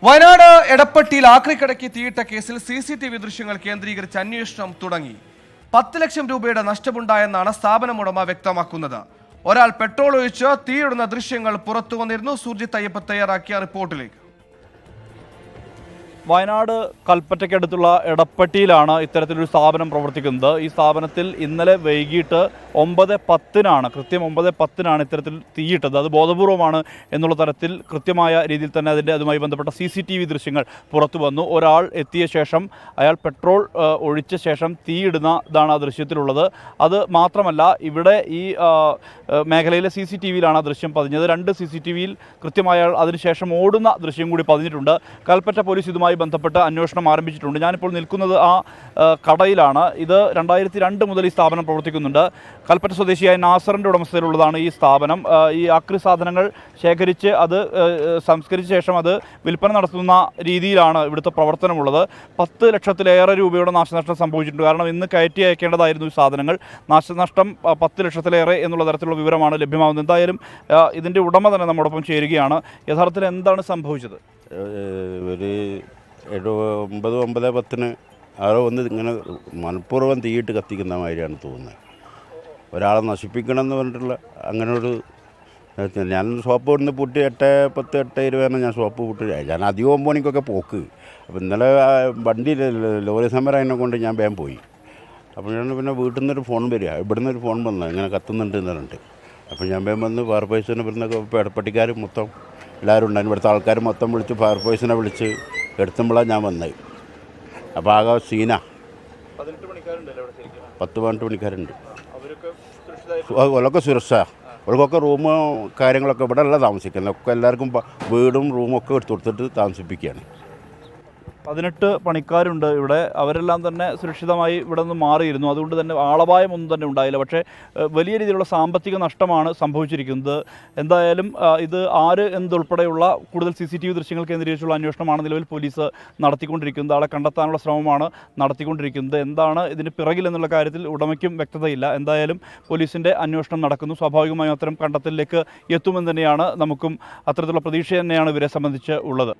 വയനാട് എടപ്പട്ടിയിൽ ആക്രിക്കടയ്ക്ക് തീയിട്ട കേസിൽ CCTV ദൃശ്യങ്ങൾ കേന്ദ്രീകരിച്ച് അന്വേഷണം തുടങ്ങി. 10 ലക്ഷം രൂപയുടെ നഷ്ടമുണ്ടായെന്നാണ് സ്ഥാപനം ഉടമ വ്യക്തമാക്കുന്നത്. ഒരാൾ പെട്രോൾ ഒഴിച്ച് തീയിടുന്ന ദൃശ്യങ്ങൾ പുറത്തു വന്നിരുന്നു. സുർജിത്ത് അയ്യപ്പ തയ്യാറാക്കിയ റിപ്പോർട്ടിലേക്ക്. വയനാട് കൽപ്പറ്റയ്ക്കടുത്തുള്ള എടപ്പട്ടിയിലാണ് ഇത്തരത്തിലൊരു സ്ഥാപനം പ്രവർത്തിക്കുന്നത്. ഈ സ്ഥാപനത്തിൽ ഇന്നലെ വൈകിട്ട് 9:10 കൃത്യം 9:10 ഇത്തരത്തിൽ തീയിട്ടത്. അത് ബോധപൂർവമാണ് എന്നുള്ള തരത്തിൽ കൃത്യമായ രീതിയിൽ തന്നെ അതുമായി ബന്ധപ്പെട്ട CCTV ദൃശ്യങ്ങൾ പുറത്തു വന്നു. ഒരാൾ എത്തിയ ശേഷം അയാൾ പെട്രോൾ ഒഴിച്ച ശേഷം തീയിടുന്നതാണ് ആ ദൃശ്യത്തിലുള്ളത്. അത് മാത്രമല്ല, ഇവിടെ ഈ മേഖലയിലെ CCTVയിലാണ് ആ ദൃശ്യം പതിഞ്ഞത്. 2 CCTVയിൽ കൃത്യമായ അതിനുശേഷം ഓടുന്ന ദൃശ്യം കൂടി പതിഞ്ഞിട്ടുണ്ട്. കൽപ്പറ്റ പോലീസ് ഇതുമായി ബന്ധപ്പെട്ട് അന്വേഷണം ആരംഭിച്ചിട്ടുണ്ട്. ഞാനിപ്പോൾ നിൽക്കുന്നത് ആ കടയിലാണ്. ഇത് 2002 മുതൽ ഈ സ്ഥാപനം പ്രവർത്തിക്കുന്നുണ്ട്. കൽപ്പറ്റ സ്വദേശിയായ നാസറിൻ്റെ ഉടമസ്ഥതയിലുള്ളതാണ് ഈ സ്ഥാപനം. ഈ ആക്രി സാധനങ്ങൾ ശേഖരിച്ച് അത് സംസ്കരിച്ച ശേഷം അത് വിൽപ്പന നടത്തുന്ന രീതിയിലാണ് ഇവിടുത്തെ പ്രവർത്തനമുള്ളത്. 10 ലക്ഷത്തിലേറെ രൂപയുടെ നാശനഷ്ടം സംഭവിച്ചിട്ടുണ്ട്. കാരണം ഇന്ന് കയറ്റി അയക്കേണ്ടതായിരുന്നു ഈ സാധനങ്ങൾ. നാശനഷ്ടം 10 ലക്ഷത്തിലേറെ എന്നുള്ള തരത്തിലുള്ള വിവരമാണ് ലഭ്യമാകുന്നത്. എന്തായാലും ഇതിൻ്റെ ഉടമ തന്നെ നമ്മോടൊപ്പം ചേരുകയാണ്. യഥാർത്ഥത്തിൽ എന്താണ് സംഭവിച്ചത്? ഒരു 9:10 ആരോ വന്ന് ഇങ്ങനെ മനഃപൂർവ്വം തീയിട്ട് കത്തിക്കുന്ന മാതിരിയാണ് തോന്നുന്നത്. ഒരാളെ നശിപ്പിക്കണം എന്ന് പറഞ്ഞിട്ടുള്ള അങ്ങനെ ഒരു ഞാൻ ഷോപ്പ് ഇവിടുന്ന് പൂട്ടി 8:10, 8:20 ഞാൻ ഷോപ്പ് പൂട്ടി. ഞാൻ അധികം 9 മണിക്കൊക്കെ പോക്ക്. അപ്പോൾ ഇന്നലെ വണ്ടി ലോറി സമരം അതിനെ കൊണ്ട് ഞാൻ വേഗം പോയി. അപ്പോൾ ഞാൻ പിന്നെ വീട്ടിൽ നിന്നൊരു ഫോൺ വരിക, ഇവിടുന്ന് ഒരു ഫോൺ വന്നു ഇങ്ങനെ കത്തുന്നുണ്ട് എന്ന് പറഞ്ഞിട്ട്. അപ്പോൾ ഞാൻ വേഗം വന്ന് ഫയർ ഫോഴ്സിനെ ഇവിടുന്ന് എടപ്പട്ടിക്കാർ മൊത്തം എല്ലാവരും ഉണ്ടായിരുന്നു. ഇവിടുത്തെ ആൾക്കാർ മൊത്തം വിളിച്ച് ഫയർ ഫോഴ്സിനെ വിളിച്ച് എടുത്തുമ്പോഴാണ് ഞാൻ വന്നത്. അപ്പോൾ ആകെ സീന 10-12 പണിക്കാരുണ്ട്. അവരൊക്കെ സുരക്ഷ, അവർക്കൊക്കെ റൂമ് കാര്യങ്ങളൊക്കെ ഇവിടെ അല്ല താമസിക്കുന്നത്. ഒക്കെ എല്ലാവർക്കും വീടും റൂമൊക്കെ എടുത്തു കൊടുത്തിട്ട് താമസിപ്പിക്കുകയാണ്. 18 പണിക്കാരുണ്ട് ഇവിടെ. അവരെല്ലാം തന്നെ സുരക്ഷിതമായി ഇവിടെ നിന്ന് മാറിയിരുന്നു. അതുകൊണ്ട് തന്നെ ആളപായം ഒന്നും തന്നെ ഉണ്ടായില്ല. പക്ഷേ വലിയ രീതിയിലുള്ള സാമ്പത്തിക നഷ്ടമാണ് സംഭവിച്ചിരിക്കുന്നത്. എന്തായാലും ഇത് ആര് എന്നതുൾപ്പെടെയുള്ള കൂടുതൽ CCTV ദൃശ്യങ്ങൾ കേന്ദ്രീകരിച്ചുള്ള അന്വേഷണമാണ് നിലവിൽ പോലീസ് നടത്തിക്കൊണ്ടിരിക്കുന്നത്. ആളെ കണ്ടെത്താനുള്ള ശ്രമമാണ് നടത്തിക്കൊണ്ടിരിക്കുന്നത്. എന്താണ് ഇതിന് പിറകിൽ എന്നുള്ള കാര്യത്തിൽ ഉടമയ്ക്കും വ്യക്തതയില്ല. എന്തായാലും പോലീസിൻ്റെ അന്വേഷണം നടക്കുന്നു. സ്വാഭാവികമായും അത്തരം കണ്ടെത്തലിലേക്ക് എത്തുമെന്ന് തന്നെയാണ് നമുക്കും അത്തരത്തിലുള്ള പ്രതീക്ഷ തന്നെയാണ് ഇവരെ സംബന്ധിച്ച് ഉള്ളത്.